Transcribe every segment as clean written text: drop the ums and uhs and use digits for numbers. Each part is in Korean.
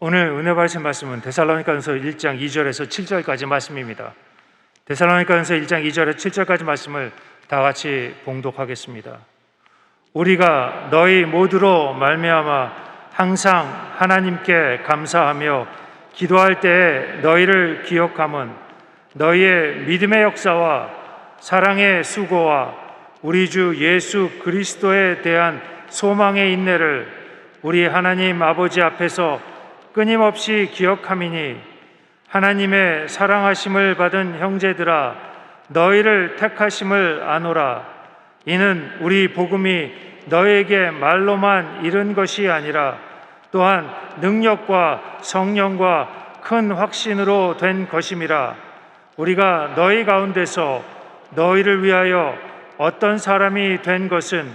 오늘 은혜 받으신 말씀은 데살로니가전서 1장 2절에서 7절까지 말씀입니다. 데살로니가전서 1장 2절에서 7절까지 말씀을 다 같이 봉독하겠습니다. 우리가 너희 모두로 말미암아 항상 하나님께 감사하며 기도할 때에 너희를 기억함은 너희의 믿음의 역사와 사랑의 수고와 우리 주 예수 그리스도에 대한 소망의 인내를 우리 하나님 아버지 앞에서 끊임없이 기억함이니 하나님의 사랑하심을 받은 형제들아 너희를 택하심을 아노라. 이는 우리 복음이 너에게 말로만 이른 것이 아니라 또한 능력과 성령과 큰 확신으로 된 것임이라. 우리가 너희 가운데서 너희를 위하여 어떤 사람이 된 것은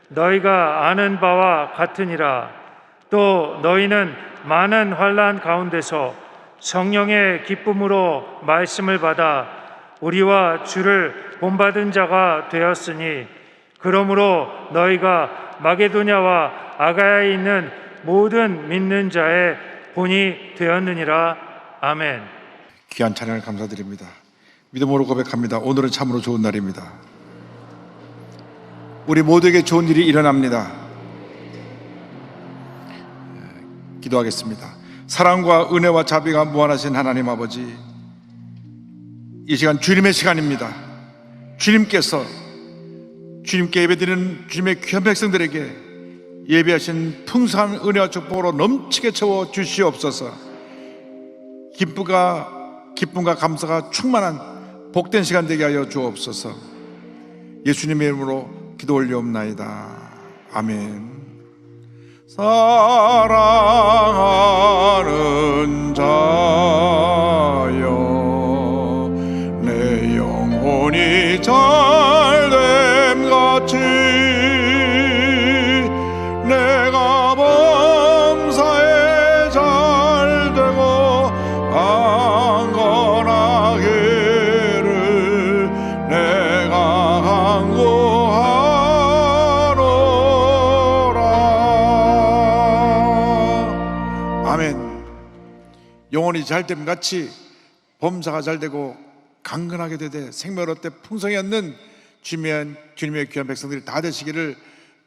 너희가 아는 바와 같으니라. 또 너희는 많은 환난 가운데서 성령의 기쁨으로 말씀을 받아 우리와 주를 본받은 자가 되었으니 그러므로 너희가 마게도냐와 아가야에 있는 모든 믿는 자의 본이 되었느니라. 아멘. 귀한 찬양을 감사드립니다. 믿음으로 고백합니다. 오늘은 참으로 좋은 날입니다. 우리 모두에게 좋은 일이 일어납니다. 기도하겠습니다. 사랑과 은혜와 자비가 무한하신 하나님 아버지, 이 시간 주님의 시간입니다. 주님께 예배드리는 주님의 귀한 백성들에게 예배하신 풍성한 은혜와 축복으로 넘치게 채워 주시옵소서. 기쁨과 감사가 충만한 복된 시간 되게 하여 주옵소서. 예수님의 이름으로 기도 올리옵나이다. 아멘. 사랑하는 자여 내 영혼이 잘됨 같이 내가 범사에 잘되고 강건하기를 내가 간구하노라. 아멘. 영혼이 잘됨 같이 범사가 잘되고 강건하게 되되 생명을 얻되 풍성히 얻는 주님의 귀한 백성들이 다 되시기를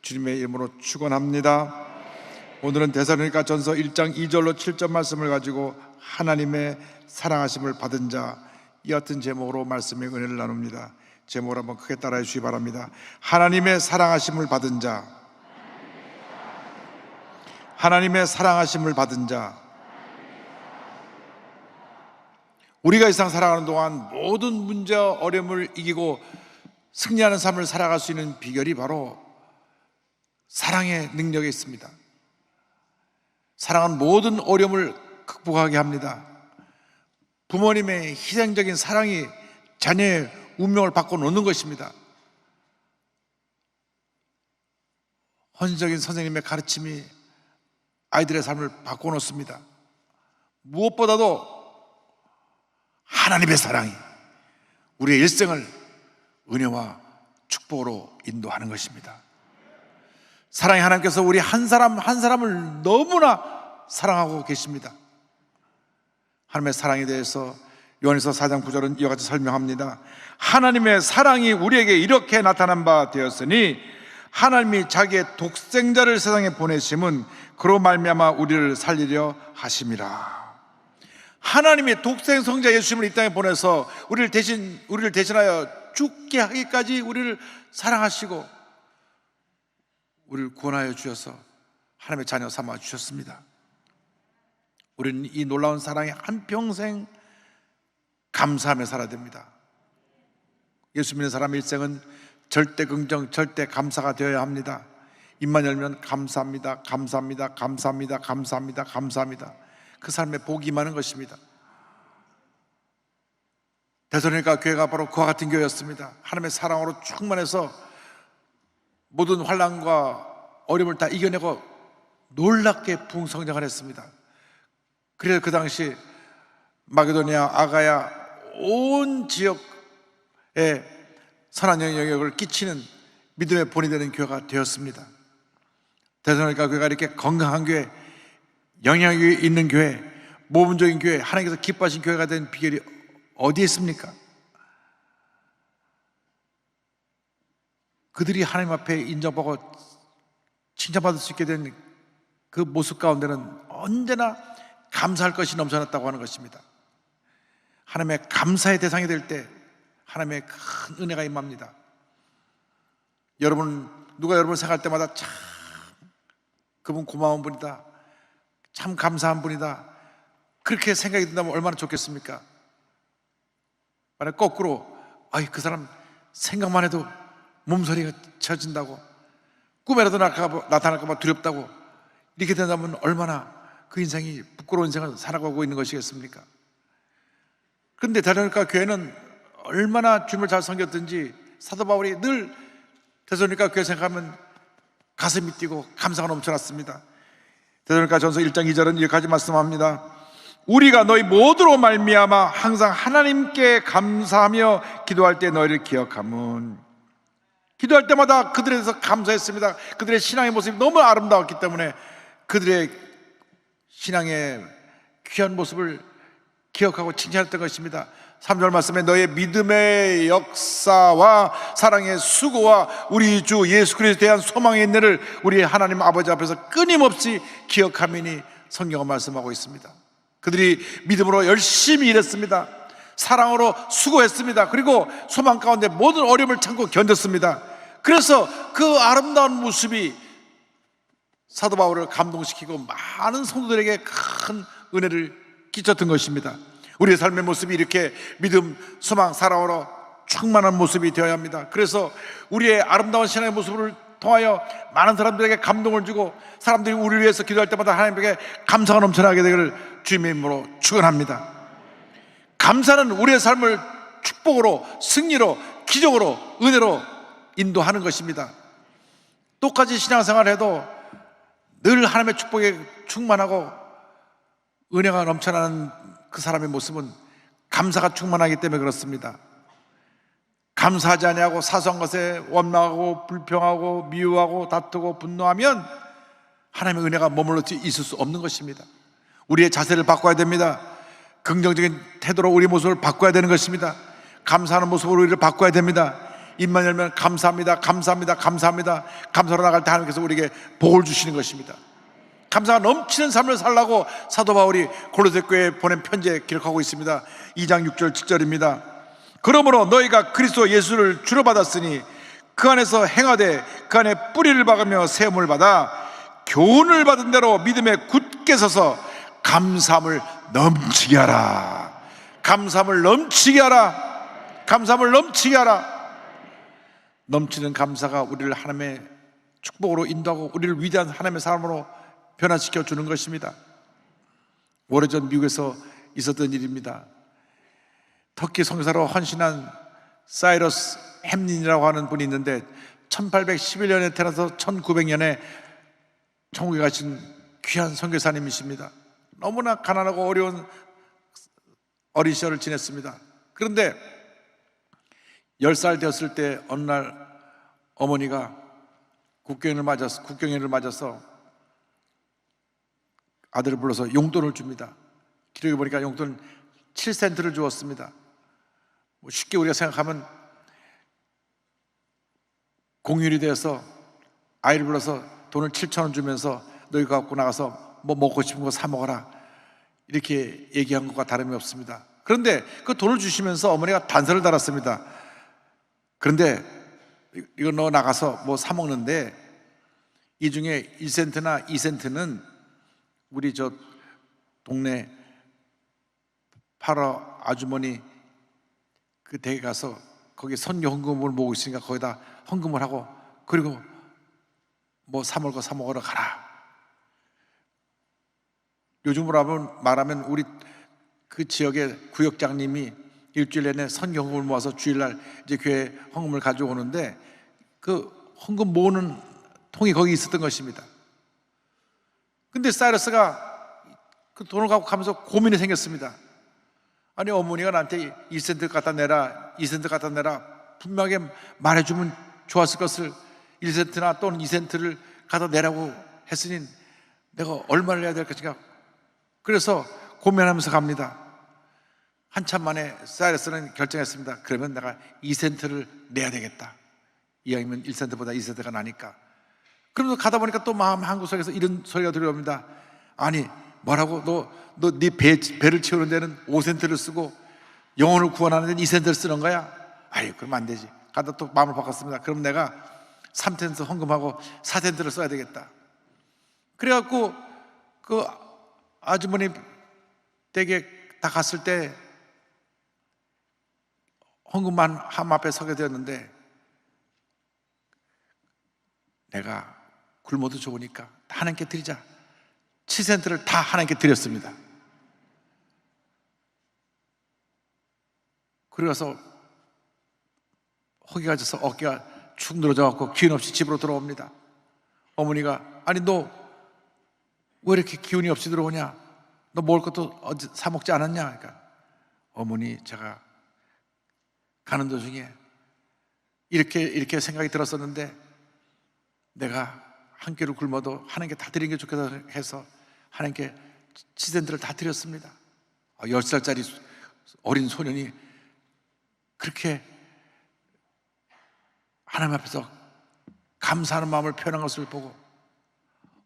주님의 이름으로 축원합니다. 오늘은 데살로니가전서 1장 2절로 7절 말씀을 가지고 하나님의 사랑하심을 받은 자, 이 같은 제목으로 말씀의 은혜를 나눕니다. 제목을 한번 크게 따라해 주시기 바랍니다. 하나님의 사랑하심을 받은 자, 하나님의 사랑하심을 받은 자. 우리가 이 세상 살아가는 동안 모든 문제와 어려움을 이기고 승리하는 삶을 살아갈 수 있는 비결이 바로 사랑의 능력에 있습니다. 사랑은 모든 어려움을 극복하게 합니다. 부모님의 희생적인 사랑이 자녀의 운명을 바꿔놓는 것입니다. 헌신적인 선생님의 가르침이 아이들의 삶을 바꿔놓습니다. 무엇보다도 하나님의 사랑이 우리의 일생을 은혜와 축복으로 인도하는 것입니다. 사랑의 하나님께서 우리 한 사람 한 사람을 너무나 사랑하고 계십니다. 하나님의 사랑에 대해서 요한일서 4장 9절은 이와 같이 설명합니다. 하나님의 사랑이 우리에게 이렇게 나타난 바 되었으니 하나님이 자기의 독생자를 세상에 보내심은 그로 말미암아 우리를 살리려 하심이라. 하나님이 독생 성자 예수님을 이 땅에 보내서 우리를 대신하여 죽게 하기까지 우리를 사랑하시고 우리를 구원하여 주셔서 하나님의 자녀 삼아 주셨습니다. 우리는 이 놀라운 사랑에 한평생 감사하며 살아야 됩니다. 예수 믿는 사람 일생은 절대 긍정, 절대 감사가 되어야 합니다. 입만 열면 감사합니다, 감사합니다, 감사합니다, 감사합니다, 감사합니다. 그 삶에 복이 많은 것입니다. 데살로니가 교회가 바로 그와 같은 교회였습니다. 하나님의 사랑으로 충만해서 모든 환난과 어려움을 다 이겨내고 놀랍게 부흥성장을 했습니다. 그래서 그 당시 마게도냐, 아가야 온 지역에 선한 영향력을 끼치는 믿음의 본이 되는 교회가 되었습니다. 데살로니가 교회가 이렇게 건강한 교회, 영향이 있는 교회, 모범적인 교회, 하나님께서 기뻐하신 교회가 된 비결이 어디에 있습니까? 그들이 하나님 앞에 인정받고 칭찬받을 수 있게 된 그 모습 가운데는 언제나 감사할 것이 넘쳐났다고 하는 것입니다. 하나님의 감사의 대상이 될 때 하나님의 큰 은혜가 임합니다. 여러분, 누가 여러분 생각할 때마다 참 그분 고마운 분이다, 참 감사한 분이다, 그렇게 생각이 든다면 얼마나 좋겠습니까? 만약 거꾸로 그 사람 생각만 해도 몸서리가 쳐진다고, 꿈에라도 나타날까 봐 두렵다고, 이렇게 된다면 얼마나 그 인생이 부끄러운 인생을 살아가고 있는 것이겠습니까? 그런데 데살로니가 교회는 얼마나 주님을 잘 섬겼든지 사도 바울이 늘 데살로니가 교회 생각하면 가슴이 뛰고 감사가 넘쳐났습니다. 데살로니가 전서 1장 2절은 이렇게까지 말씀합니다. 우리가 너희 모두로 말미암아 항상 하나님께 감사하며 기도할 때 너희를 기억함은, 기도할 때마다 그들에 대해서 감사했습니다. 그들의 신앙의 모습이 너무 아름다웠기 때문에 그들의 신앙의 귀한 모습을 기억하고 칭찬했던 것입니다. 3절 말씀에 너의 믿음의 역사와 사랑의 수고와 우리 주 예수 그리스도에 대한 소망의 인내를 우리 하나님 아버지 앞에서 끊임없이 기억하미니 성경은 말씀하고 있습니다. 그들이 믿음으로 열심히 일했습니다. 사랑으로 수고했습니다. 그리고 소망 가운데 모든 어려움을 참고 견뎠습니다. 그래서 그 아름다운 모습이 사도 바울을 감동시키고 많은 성도들에게 큰 은혜를 끼쳤던 것입니다. 우리의 삶의 모습이 이렇게 믿음, 소망, 사랑으로 충만한 모습이 되어야 합니다. 그래서 우리의 아름다운 신앙의 모습을 통하여 많은 사람들에게 감동을 주고 사람들이 우리를 위해서 기도할 때마다 하나님에게 감사가 넘쳐나게 되기를 주님의 이름으로 축원합니다. 감사는 우리의 삶을 축복으로, 승리로, 기적으로, 은혜로 인도하는 것입니다. 똑같이 신앙생활을 해도 늘 하나님의 축복에 충만하고 은혜가 넘쳐나는 그 사람의 모습은 감사가 충만하기 때문에 그렇습니다. 감사하지 아니하고 사소한 것에 원망하고 불평하고 미워하고 다투고 분노하면 하나님의 은혜가 머물러 있을 수 없는 것입니다. 우리의 자세를 바꿔야 됩니다. 긍정적인 태도로 우리 모습을 바꿔야 되는 것입니다. 감사하는 모습으로 우리를 바꿔야 됩니다. 입만 열면 감사합니다, 감사합니다, 감사합니다, 감사로 나갈 때 하나님께서 우리에게 복을 주시는 것입니다. 감사가 넘치는 삶을 살라고 사도 바울이 골로새 교회에 보낸 편지에 기록하고 있습니다. 2장 6절 7절입니다. 그러므로 너희가 그리스도 예수를 주로 받았으니 그 안에서 행하되 그 안에 뿌리를 박으며 세움을 받아 교훈을 받은 대로 믿음에 굳게 서서 감사함을 넘치게 하라. 감사함을 넘치게 하라. 감사함을 넘치게 하라. 넘치는 감사가 우리를 하나님의 축복으로 인도하고 우리를 위대한 하나님의 사람으로 변화시켜 주는 것입니다. 오래전 미국에서 있었던 일입니다. 터키 선교사로 헌신한 사이러스 햄린이라고 하는 분이 있는데 1811년에 태어나서 1900년에 천국에 가신 귀한 선교사님이십니다. 너무나 가난하고 어려운 어린 시절을 지냈습니다. 그런데 10살 되었을 때 어느 날 어머니가 국경일을 맞아서 아들을 불러서 용돈을 줍니다. 기록에 보니까 용돈 7센트를 주었습니다. 쉽게 우리가 생각하면 공휴일이 되어서 아이를 불러서 돈을 7,000원 주면서 너희 갖고 나가서 뭐 먹고 싶은 거 사 먹어라 이렇게 얘기한 것과 다름이 없습니다. 그런데 그 돈을 주시면서 어머니가 단서를 달았습니다. 그런데 이거 너 나가서 뭐 사 먹는데 이 중에 1센트나 2센트는 우리 저 동네 파라 아주머니 그 댁에 가서 거기 선교 헌금을 모으고 있으니까 거기다 헌금을 하고 그리고 뭐 사 먹을 거 사 먹으러 가라. 요즘으로 말하면 우리 그 지역의 구역장님이 일주일 내내 선교 헌금을 모아서 주일날 이제 교회 헌금을 가져오는데 그 헌금 모으는 통이 거기 있었던 것입니다. 근데 사이러스가 그 돈을 갖고 가면서 고민이 생겼습니다. 아니 어머니가 나한테 1센트 갖다 내라 2센트 갖다 내라 분명하게 말해주면 좋았을 것을 1센트나 또는 2센트를 갖다 내라고 했으니 내가 얼마를 내야 될 것인가 그래서 고민하면서 갑니다. 한참 만에 사이러스는 결정했습니다. 그러면 내가 2센트를 내야 되겠다. 이왕이면 1센트보다 2센트가 나니까. 그러면서 가다 보니까 또 마음 한구석에서 이런 소리가 들려옵니다. 아니, 뭐라고? 너 네 배를 채우는 데는 5센트를 쓰고 영혼을 구원하는 데는 2센트를 쓰는 거야? 아유, 그럼 안 되지. 가다 또 마음을 바꿨습니다. 그럼 내가 3센트 헌금하고 4센트를 써야 되겠다. 그래갖고 그 아주머니 댁에 다 갔을 때 헌금만 함 앞에 서게 되었는데, 내가 굶어도 좋으니까 하나님께 드리자. 7센트를 다 하나님께 드렸습니다. 그래서 허기가 져서 어깨가 축 늘어져 갖고 기운 없이 집으로 들어옵니다. 어머니가, 아니 너 왜 이렇게 기운이 없이 들어오냐? 너 먹을 것도 어제 사 먹지 않았냐? 그러니까, 어머니, 제가 가는 도중에 이렇게 생각이 들었었는데, 내가 한 끼를 굶어도 하나님께 다 드리는 게 좋겠다 해서 하나님께 7센트를 다 드렸습니다. 10살짜리 어린 소년이 그렇게 하나님 앞에서 감사하는 마음을 표현한 것을 보고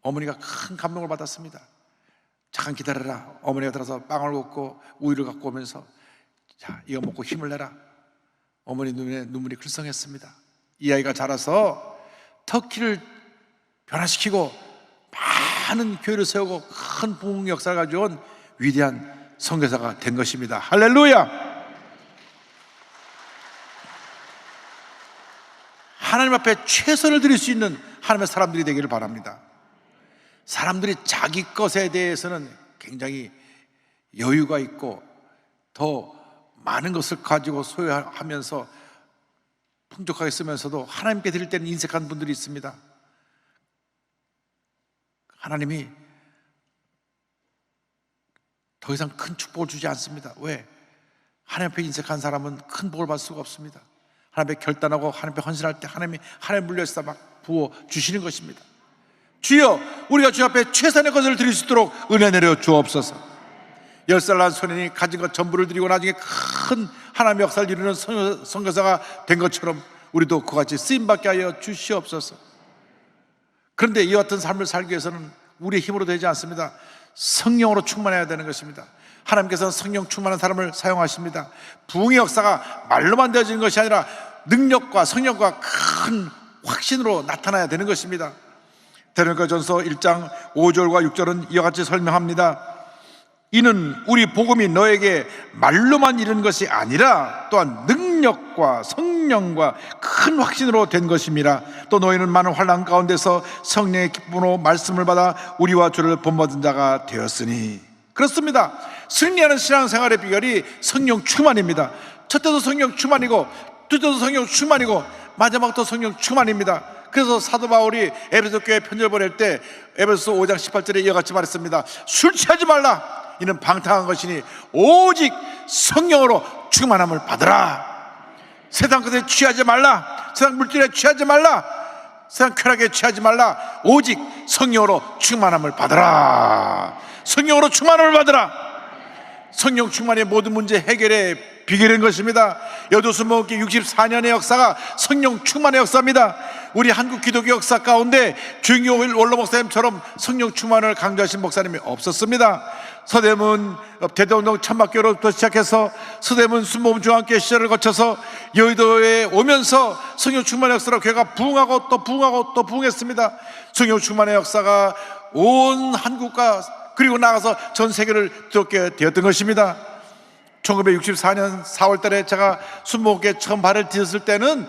어머니가 큰 감동을 받았습니다. 잠깐 기다려라. 어머니가 들어서 빵을 굽고 우유를 갖고 오면서, 자, 이거 먹고 힘을 내라. 어머니 눈에 눈물이 글썽했습니다. 이 아이가 자라서 터키를 변화시키고 많은 교회를 세우고 큰 부흥 역사를 가져온 위대한 선교사가 된 것입니다. 할렐루야! 하나님 앞에 최선을 드릴 수 있는 하나님의 사람들이 되기를 바랍니다. 사람들이 자기 것에 대해서는 굉장히 여유가 있고 더 많은 것을 가지고 소유하면서 풍족하게 쓰면서도 하나님께 드릴 때는 인색한 분들이 있습니다. 하나님이 더 이상 큰 축복을 주지 않습니다. 왜? 하나님 앞에 인색한 사람은 큰 복을 받을 수가 없습니다. 하나님 앞에 결단하고 하나님 앞에 헌신할 때 하나님 물려서 막 부어 주시는 것입니다. 주여, 우리가 주 앞에 최선의 것을 드릴 수 있도록 은혜 내려 주옵소서. 10살 난 소년이 가진 것 전부를 드리고 나중에 큰 하나님의 역사를 이루는 선교사가 된 것처럼 우리도 그같이 쓰임받게 하여 주시옵소서. 그런데 이와 같은 삶을 살기 위해서는 우리의 힘으로 되지 않습니다. 성령으로 충만해야 되는 것입니다. 하나님께서는 성령 충만한 사람을 사용하십니다. 부흥의 역사가 말로만 되어지는 것이 아니라 능력과 성령과 큰 확신으로 나타나야 되는 것입니다. 데살로니가전서 1장 5절과 6절은 이와 같이 설명합니다. 이는 우리 복음이 너에게 말로만 이른 것이 아니라 또한 능력과 성령과 큰 확신으로 된 것임이라. 또 너희는 많은 환난 가운데서 성령의 기쁨으로 말씀을 받아 우리와 주를 본받은 자가 되었으니. 그렇습니다. 승리하는 신앙생활의 비결이 성령 충만입니다. 첫 때도 성령 충만이고 두 때도 성령 충만이고 마지막도 성령 충만입니다. 그래서 사도 바울이 에베소 교회 편지를 보낼 때 에베소 5장 18절에 이와 같이 말했습니다. 술 취하지 말라. 이는 방탕한 것이니 오직 성령으로 충만함을 받으라. 세상 것에 취하지 말라. 세상 물질에 취하지 말라. 세상 쾌락에 취하지 말라. 오직 성령으로 충만함을 받으라. 성령으로 충만함을 받으라. 성령 충만의 모든 문제 해결의 비결인 것입니다. 여도순목회 64년의 역사가 성령 충만의 역사입니다. 우리 한국 기독교 역사 가운데 주인교 원로 목사님처럼 성령 충만을 강조하신 목사님이 없었습니다. 서대문 대대운동 천막교로부터 시작해서 서대문 순복음 중앙교회 시절을 거쳐서 여의도에 오면서 성령 충만의 역사로 교회가 부흥하고 또 부흥하고 또 부흥했습니다. 성령 충만의 역사가 온 한국과 그리고 나가서 전 세계를 들었게 되었던 것입니다. 1964년 4월 달에 제가 순복음교회 처음 발을 디뎠을 때는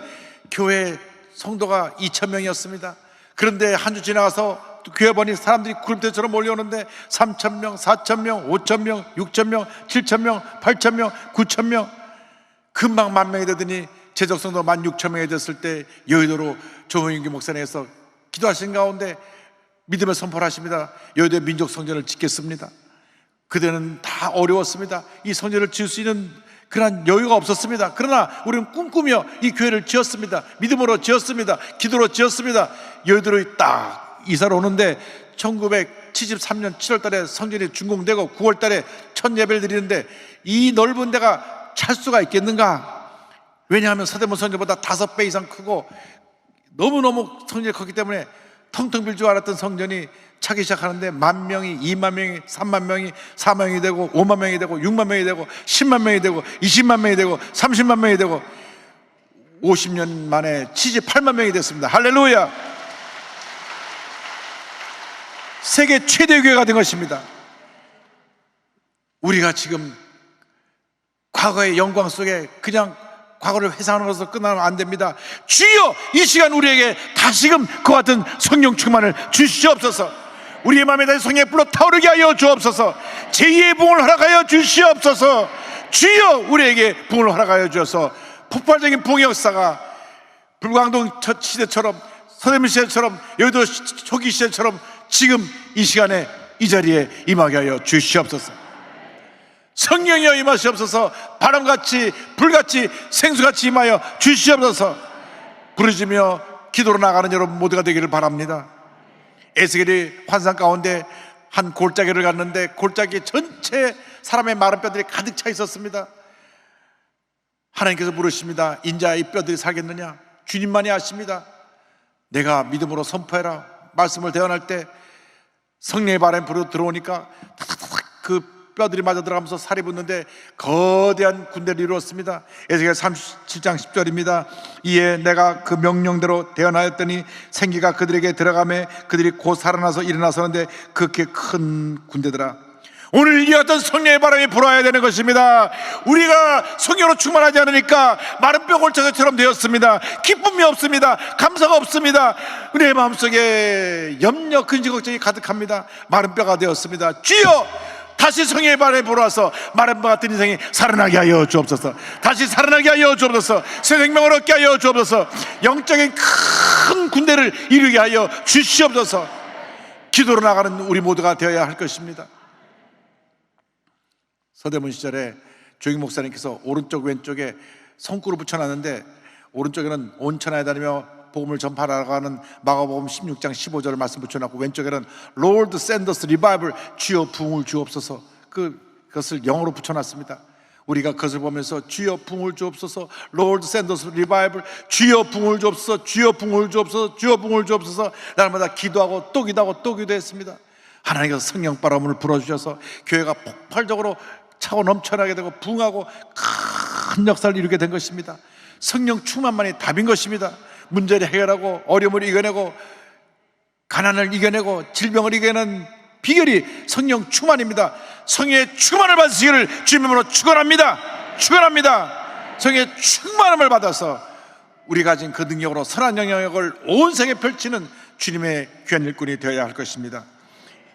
교회 성도가 2,000명이었습니다. 그런데 한 주 지나가서 교회 보니 사람들이 구름대처럼 몰려오는데 3,000명, 4,000명, 5,000명, 6,000명, 7,000명, 8,000명, 9,000명, 금방 10,000명이 되더니 제적 성도 16,000명이 됐을 때 여의도로 조홍인기 목사님께서 기도하신 가운데 믿음을 선포를 하십니다. 여의도의 민족 성전을 짓겠습니다. 그때는 다 어려웠습니다. 이 성전을 지을 수 있는 그런 여유가 없었습니다. 그러나 우리는 꿈꾸며 이 교회를 지었습니다. 믿음으로 지었습니다. 기도로 지었습니다. 여의도로 딱 이사를 오는데 1973년 7월 달에 성전이 준공되고 9월 달에 첫 예배를 드리는데 이 넓은 데가 찰 수가 있겠는가? 왜냐하면 서대문 성전보다 5배 이상 크고 너무너무 성전이 컸기 때문에 텅텅 빌 줄 알았던 성전이 차기 시작하는데 10,000명이, 20,000명이, 30,000명이, 4만명이 되고 50,000명이 되고 60,000명이 되고 100,000명이 되고 200,000명이 되고 300,000명이 되고 50년 만에 78,000명이 됐습니다. 할렐루야! 세계 최대 교회가 된 것입니다. 우리가 지금 과거의 영광 속에 그냥 과거를 회상하는 것으로 끝나면 안 됩니다. 주여, 이 시간 우리에게 다시금 그와 같은 성령 충만을 주시옵소서. 우리의 마음에 다시 성령의 불로 타오르게 하여 주옵소서. 제2의 부흥을 허락하여 주시옵소서. 주여, 우리에게 부흥을 허락하여 주셔서 폭발적인 부흥의 역사가 불광동 첫 시대처럼, 서대문 시대처럼, 여의도 초기 시대처럼 지금 이 시간에 이 자리에 임하게 하여 주시옵소서. 성령이여 임하시옵소서. 바람같이 불같이 생수같이 임하여 주시옵소서. 부르짖으며 기도로 나가는 여러분 모두가 되기를 바랍니다. 에스겔이 환상 가운데 한 골짜기를 갔는데 골짜기 전체 사람의 마른 뼈들이 가득 차 있었습니다. 하나님께서 물으십니다. 인자야, 이 뼈들이 살겠느냐? 주님만이 아십니다. 내가 믿음으로 선포해라. 말씀을 대언할 때 성령의 바람이 불어 들어오니까 탁탁탁 그 뼈들이 맞아 들어가면서 살이 붙는데 거대한 군대를 이루었습니다. 에스겔 37장 10절입니다. 이에 내가 그 명령대로 대언하였더니 생기가 그들에게 들어가매 그들이 곧 살아나서 일어나서는데 그렇게 큰 군대더라. 오늘 이 어떤 성령의 바람이 불어야 되는 것입니다. 우리가 성령으로 충만하지 않으니까 마른 뼈 골짜기처럼 되었습니다. 기쁨이 없습니다. 감사가 없습니다. 우리의 마음속에 염려, 근심, 걱정이 가득합니다. 마른 뼈가 되었습니다. 주여, 다시 성령의 바람이 불어와서 마른 뼈 같은 인생이 살아나게 하여 주옵소서. 다시 살아나게 하여 주옵소서. 새 생명을 얻게 하여 주옵소서. 영적인 큰 군대를 이루게 하여 주시옵소서. 기도로 나가는 우리 모두가 되어야 할 것입니다. 서대문 시절에 조익 목사님께서 오른쪽 왼쪽에 성구를 붙여놨는데 오른쪽에는 온 천하에 다니며 복음을 전파하라고 하는 마가복음 16장 15절을 말씀 붙여놨고 왼쪽에는 Lord send us revival, 주여 부흥을 주옵소서. 그것을 영어로 붙여놨습니다. 우리가 그것을 보면서 주여 부흥을 주옵소서, Lord send us revival, 주여 부흥을 주옵소서, 주여 부흥을 주옵소서, 주여 부흥을 주옵소서. 날마다 기도하고 또 기도하고 또 기도했습니다. 하나님께서 성령 바람을 불어주셔서 교회가 폭발적으로 차고 넘쳐나게 되고 부흥하고 큰 역사를 이루게 된 것입니다. 성령 충만만이 답인 것입니다. 문제를 해결하고 어려움을 이겨내고 가난을 이겨내고 질병을 이겨내는 비결이 성령 충만입니다. 성령의 충만을 받으시기를 주님으로 축원합니다. 축원합니다. 성령의 충만함을 받아서 우리가 가진 그 능력으로 선한 영향력을 온 세계에 펼치는 주님의 귀한 일꾼이 되어야 할 것입니다.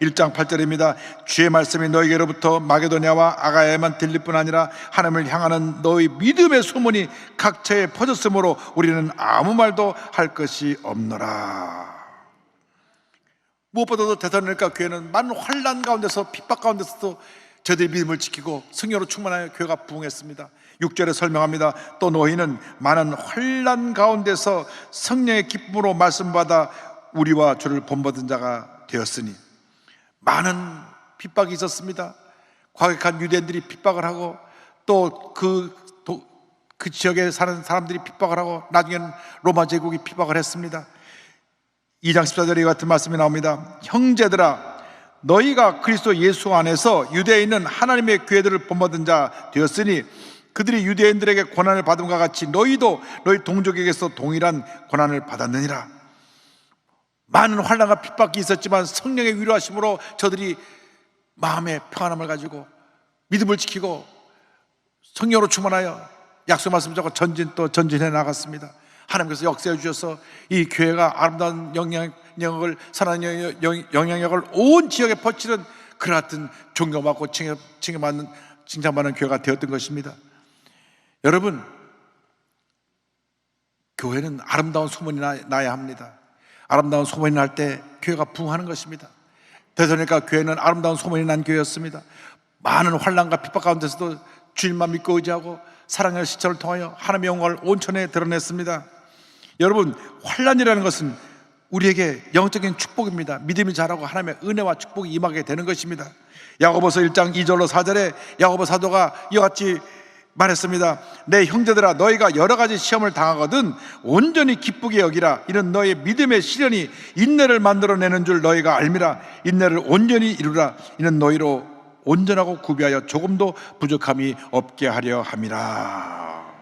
1장 8절입니다. 주의 말씀이 너희에게로부터 마게도냐와 아가야에만 들릴 뿐 아니라 하나님을 향하는 너희 믿음의 소문이 각처에 퍼졌으므로 우리는 아무 말도 할 것이 없노라. 무엇보다도 데살로니가 교회는 많은 환난 가운데서 핍박 가운데서도 저들의 믿음을 지키고 성령으로 충만하여 교회가 부흥했습니다. 6절에 설명합니다. 또 너희는 많은 환난 가운데서 성령의 기쁨으로 말씀받아 우리와 주를 본받은 자가 되었으니. 많은 핍박이 있었습니다. 과격한 유대인들이 핍박을 하고 또 그 지역에 사는 사람들이 핍박을 하고 나중에는 로마 제국이 핍박을 했습니다. 2장 14절에 같은 말씀이 나옵니다. 형제들아, 너희가 그리스도 예수 안에서 유대에 있는 하나님의 교회들을 본받은 자 되었으니 그들이 유대인들에게 고난을 받음과 같이 너희도 너희 동족에게서 동일한 고난을 받았느니라. 많은 환난과 핍박이 있었지만 성령의 위로하심으로 저들이 마음의 평안함을 가지고 믿음을 지키고 성령으로 충만하여 약속 말씀 잡고 전진해 나갔습니다. 하나님께서 역사해 주셔서 이 교회가 아름다운 영향력을, 선한 영향력을 온 지역에 퍼치는 그와 같은 존경받고 칭찬받는 교회가 되었던 것입니다. 여러분, 교회는 아름다운 소문이 나야 합니다. 아름다운 소문이 날 때 교회가 부흥하는 것입니다. 데살로니가 교회는 아름다운 소문이 난 교회였습니다. 많은 환난과 핍박 가운데서도 주님만 믿고 의지하고 사랑의 시체를 통하여 하나님의 영광을 온천에 드러냈습니다. 여러분, 환난이라는 것은 우리에게 영적인 축복입니다. 믿음이 자라고 하나님의 은혜와 축복이 임하게 되는 것입니다. 야고보서 1장 2절로 4절에 야고보 사도가 이와 같이 말했습니다. 내 형제들아, 너희가 여러 가지 시험을 당하거든 온전히 기쁘게 여기라. 이는 너희 믿음의 시련이 인내를 만들어내는 줄 너희가 알미라. 인내를 온전히 이루라. 이는 너희로 온전하고 구비하여 조금도 부족함이 없게 하려 함이라.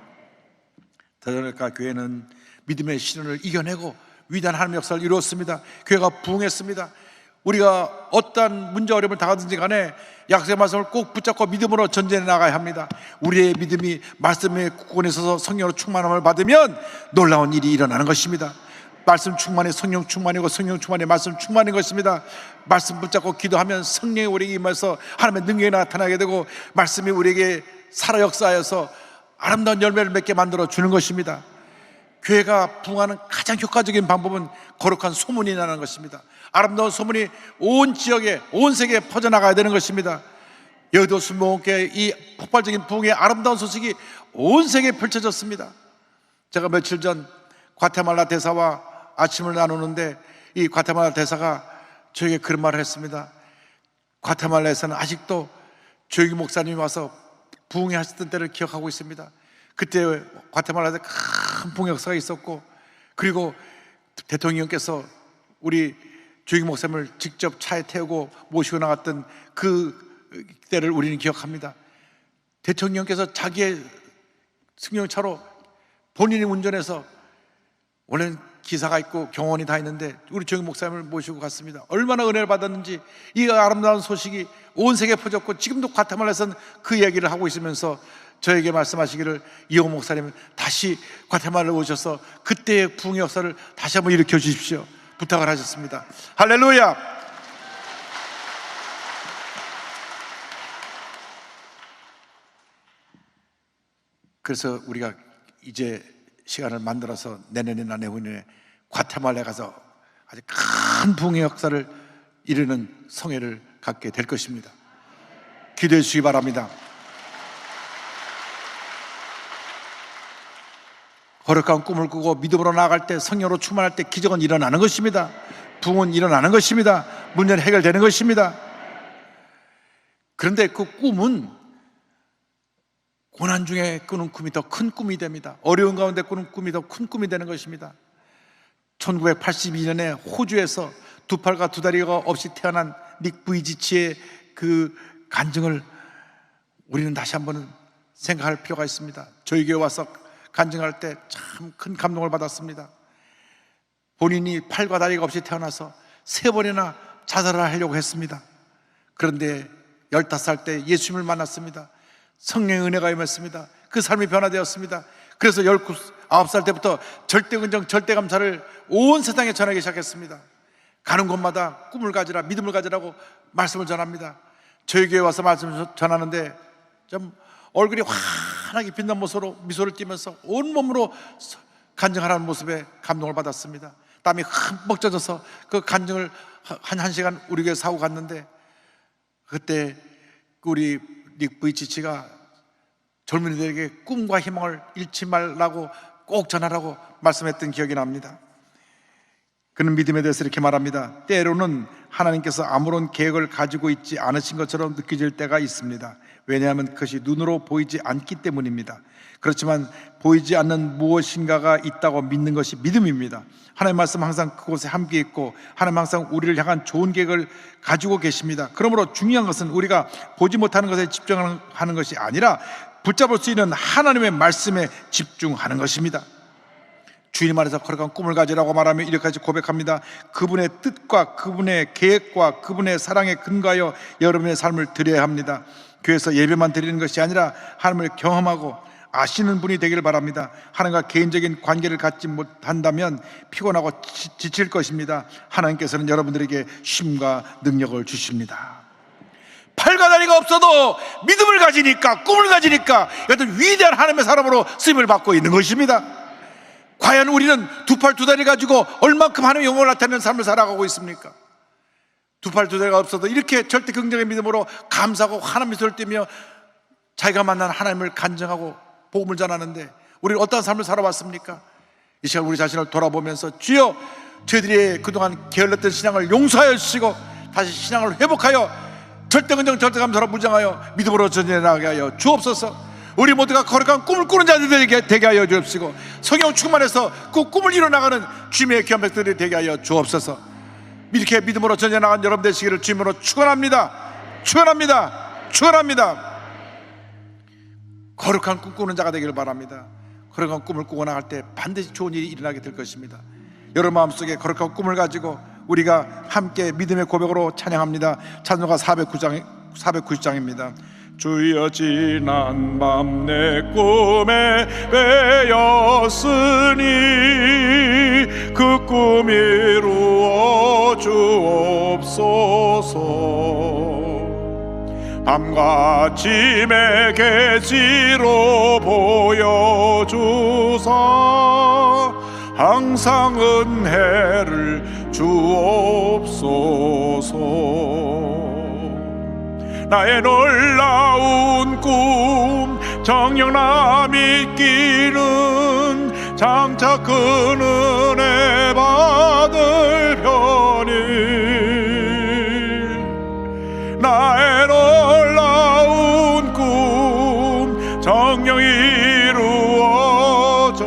데살로니가 교회는 믿음의 시련을 이겨내고 위대한 하나님의 역사를 이루었습니다. 교회가 부흥했습니다. 우리가 어떠한 문제 어려움을 당하든지 간에 약속의 말씀을 꼭 붙잡고 믿음으로 전진해 나가야 합니다. 우리의 믿음이 말씀의 국권에 있어서 성령으로 충만함을 받으면 놀라운 일이 일어나는 것입니다. 말씀 충만이 성령 충만이고 성령 충만이 말씀 충만인 것입니다. 말씀 붙잡고 기도하면 성령이 우리에게 임해서 하나님의 능력이 나타나게 되고 말씀이 우리에게 살아 역사하여서 아름다운 열매를 맺게 만들어 주는 것입니다. 교회가 부흥하는 가장 효과적인 방법은 거룩한 소문이 나는 것입니다. 아름다운 소문이 온 지역에, 온 세계에 퍼져나가야 되는 것입니다. 여의도 순복음교회 이 폭발적인 부흥의 아름다운 소식이 온 세계에 펼쳐졌습니다. 제가 며칠 전 과테말라 대사와 아침을 나누는데 이 과테말라 대사가 저에게 그런 말을 했습니다. 과테말라에서는 아직도 조용기 목사님이 와서 부흥회 하셨던 때를 기억하고 있습니다. 그때 과테말라에 큰 부흥 역사가 있었고, 그리고 대통령께서 우리 조용기 목사님을 직접 차에 태우고 모시고 나갔던 그 때를 우리는 기억합니다. 대통령께서 자기의 승용차로 본인이 운전해서, 원래는 기사가 있고 경호원이 다 있는데 우리 조용기 목사님을 모시고 갔습니다. 얼마나 은혜를 받았는지 이 아름다운 소식이 온 세계에 퍼졌고, 지금도 과테말라에서는 그 이야기를 하고 있으면서 저에게 말씀하시기를, 이호 목사님 다시 과테말라에 오셔서 그때의 부흥의 역사를 다시 한번 일으켜 주십시오 부탁을 하셨습니다. 할렐루야. 그래서 우리가 이제 시간을 만들어서 내년이나 내후년에 과테말라에 가서 아주 큰 부흥의 역사를 이루는 성회를 갖게 될 것입니다. 기도해 주시기 바랍니다. 거룩한 꿈을 꾸고 믿음으로 나아갈 때, 성령으로 충만할 때 기적은 일어나는 것입니다. 부흥은 일어나는 것입니다. 문제는 해결되는 것입니다. 그런데 그 꿈은 고난 중에 꾸는 꿈이 더 큰 꿈이 됩니다. 어려운 가운데 꾸는 꿈이 더 큰 꿈이 되는 것입니다. 1982년에 호주에서 두 팔과 두 다리가 없이 태어난 닉 부이지치의 그 간증을 우리는 다시 한번 생각할 필요가 있습니다. 저희 교회 와서 간증할 때 참 큰 감동을 받았습니다. 본인이 팔과 다리가 없이 태어나서 3번이나 자살을 하려고 했습니다. 그런데 15살 때 예수님을 만났습니다. 성령의 은혜가 임했습니다. 그 삶이 변화되었습니다. 그래서 19살 때부터 절대긍정, 절대감사를 온 세상에 전하기 시작했습니다. 가는 곳마다 꿈을 가지라, 믿음을 가지라고 말씀을 전합니다. 저희 교회 와서 말씀을 전하는데 좀 얼굴이 환하게 빛난 모습으로 미소를 띠면서 온몸으로 간증하라는 모습에 감동을 받았습니다. 땀이 흠뻑 젖어서 그 간증을 한 시간 우리 교회에서 하고 갔는데, 그때 우리 닉 부이치치가 젊은이들에게 꿈과 희망을 잃지 말라고 꼭 전하라고 말씀했던 기억이 납니다. 그는 믿음에 대해서 이렇게 말합니다. 때로는 하나님께서 아무런 계획을 가지고 있지 않으신 것처럼 느껴질 때가 있습니다. 왜냐하면 그것이 눈으로 보이지 않기 때문입니다. 그렇지만 보이지 않는 무엇인가가 있다고 믿는 것이 믿음입니다. 하나님의 말씀 항상 그곳에 함께 있고 하나님 항상 우리를 향한 좋은 계획을 가지고 계십니다. 그러므로 중요한 것은 우리가 보지 못하는 것에 집중하는 것이 아니라 붙잡을 수 있는 하나님의 말씀에 집중하는 것입니다. 주인이 말해서 거룩한 꿈을 가지라고 말하며 이렇게까지 고백합니다. 그분의 뜻과 그분의 계획과 그분의 사랑에 근거하여 여러분의 삶을 드려야 합니다. 교회에서 예배만 드리는 것이 아니라 하나님을 경험하고 아시는 분이 되기를 바랍니다. 하나님과 개인적인 관계를 갖지 못한다면 피곤하고 지칠 것입니다. 하나님께서는 여러분들에게 쉼과 능력을 주십니다. 팔과 다리가 없어도 믿음을 가지니까, 꿈을 가지니까 어떤 위대한 하나님의 사람으로 쓰임을 받고 있는 것입니다. 과연 우리는 두 팔 두 다리 가지고 얼만큼 하나님의 영광을 나타내는 삶을 살아가고 있습니까? 두 팔 두 다리가 없어도 이렇게 절대 긍정의 믿음으로 감사하고 환한 미소를 띠며 자기가 만난 하나님을 간증하고 복음을 전하는데 우리는 어떤 삶을 살아왔습니까? 이 시간 우리 자신을 돌아보면서 주여, 저희들의 그동안 게을렀던 신앙을 용서하여 주시고 다시 신앙을 회복하여 절대근정 절대감사로 무장하여 믿음으로 전진해 나가게 하여 주옵소서. 우리 모두가 거룩한 꿈을 꾸는 자들이 되게 하여 주옵시고 성령 충만해서 그 꿈을 이뤄나가는 주님의 귀한 백성들이 되게 하여 주옵소서. 이렇게 믿음으로 전진해 나간 여러분 되시기를 주님으로 축원합니다. 축원합니다. 축원합니다. 거룩한 꿈 꾸는 자가 되기를 바랍니다. 거룩한 꿈을 꾸고 나갈 때 반드시 좋은 일이 일어나게 될 것입니다. 여러분 마음속에 거룩한 꿈을 가지고 우리가 함께 믿음의 고백으로 찬양합니다. 찬송가 490장입니다. 주여 지난 밤 내 꿈에 베었으니 그 꿈 이루어 주옵소서. 밤과 짐의 계시로 보여주사 항상 은혜를 주옵소서. 나의 놀라운 꿈 정령남이 끼는 장차 그 은혜 받을 편이 나의 놀라운 꿈 정령 이루어져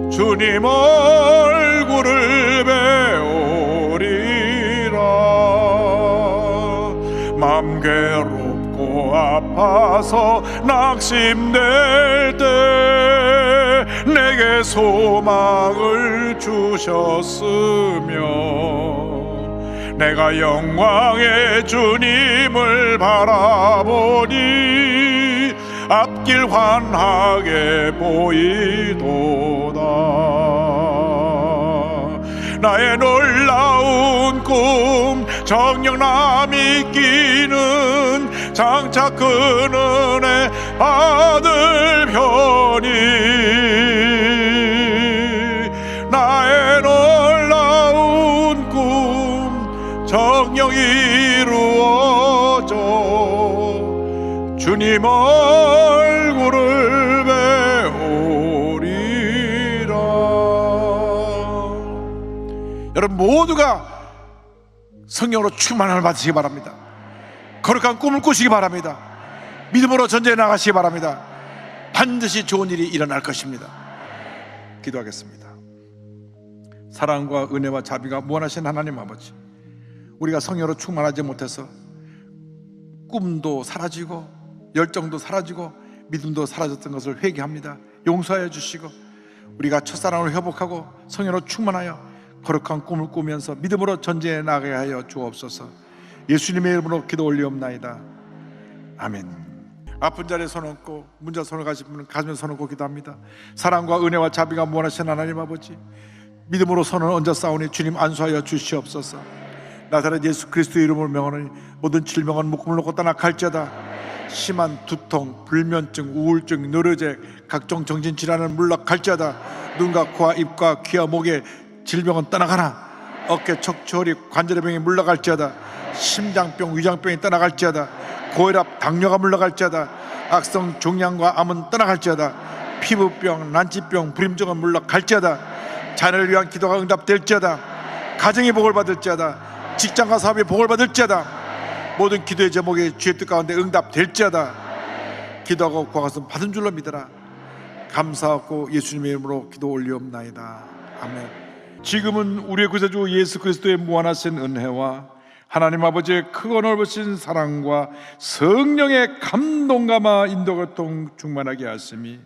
주님 얼굴을 배우리라. 맘 괴롭고 아파서 낙심될 때 내게 소망을 주셨으며 내가 영광의 주님을 바라보니 앞길 환하게 보이도다. 나의 놀라운 꿈 정령남이 끼는 장차 큰 은혜 받을 편이 나의 놀라운 꿈 정령 이루어져 주님 얼굴을 배우리라. 여러분 모두가 성령으로 충만함을 받으시기 바랍니다. 거룩한 꿈을 꾸시기 바랍니다. 믿음으로 전쟁에 나가시기 바랍니다. 반드시 좋은 일이 일어날 것입니다. 기도하겠습니다. 사랑과 은혜와 자비가 무한하신 하나님 아버지, 우리가 성령으로 충만하지 못해서 꿈도 사라지고 열정도 사라지고 믿음도 사라졌던 것을 회개합니다. 용서하여 주시고 우리가 첫사랑을 회복하고 성령으로 충만하여 거룩한 꿈을 꾸면서 믿음으로 전쟁에 나가게 하여 주옵소서. 예수님의 이름으로 기도 올리옵나이다. 아멘. 아픈 자리에 손 얹고 문자 손을 가신 분은 가슴에 손 얹고 기도합니다. 사랑과 은혜와 자비가 무한하신 하나님 아버지, 믿음으로 손을 얹어 싸우니 주님 안수하여 주시옵소서. 나사렛 예수 그리스도의 이름을 명하노니 모든 질병은 묶음을 놓고 떠나갈지어다. 심한 두통, 불면증, 우울증, 노려제, 각종 정신질환은 물러갈지어다. 눈과 코와 입과 귀와 목의 질병은 떠나가나. 어깨, 척추, 허리, 관절의 병이 물러갈지어다. 심장병, 위장병이 떠나갈지어다. 고혈압, 당뇨가 물러갈지어다. 악성 종양과 암은 떠나갈지어다. 피부병, 난치병, 불임증은 물러갈지어다. 자녀를 위한 기도가 응답될지어다. 가정이 복을 받을지어다. 직장과 사업이 복을 받을지어다. 모든 기도의 제목이 주의 뜻 가운데 응답될지어다. 기도하고 구하것은 받은 줄로 믿어라. 감사하고 예수님의 이름으로 기도 올리옵나이다. 아멘. 지금은 우리의 구세주 예수 그리스도의 무한하신 은혜와 하나님 아버지의 크고 넓으신 사랑과 성령의 감동감화 인도가 충만하게 하심이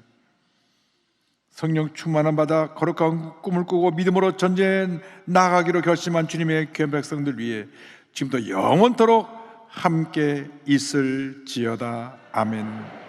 성령 충만함 받아 거룩한 꿈을 꾸고 믿음으로 전쟁에 나가기로 결심한 주님의 귀한 백성들 위해 지금도 영원토록 함께 있을지어다. 아멘.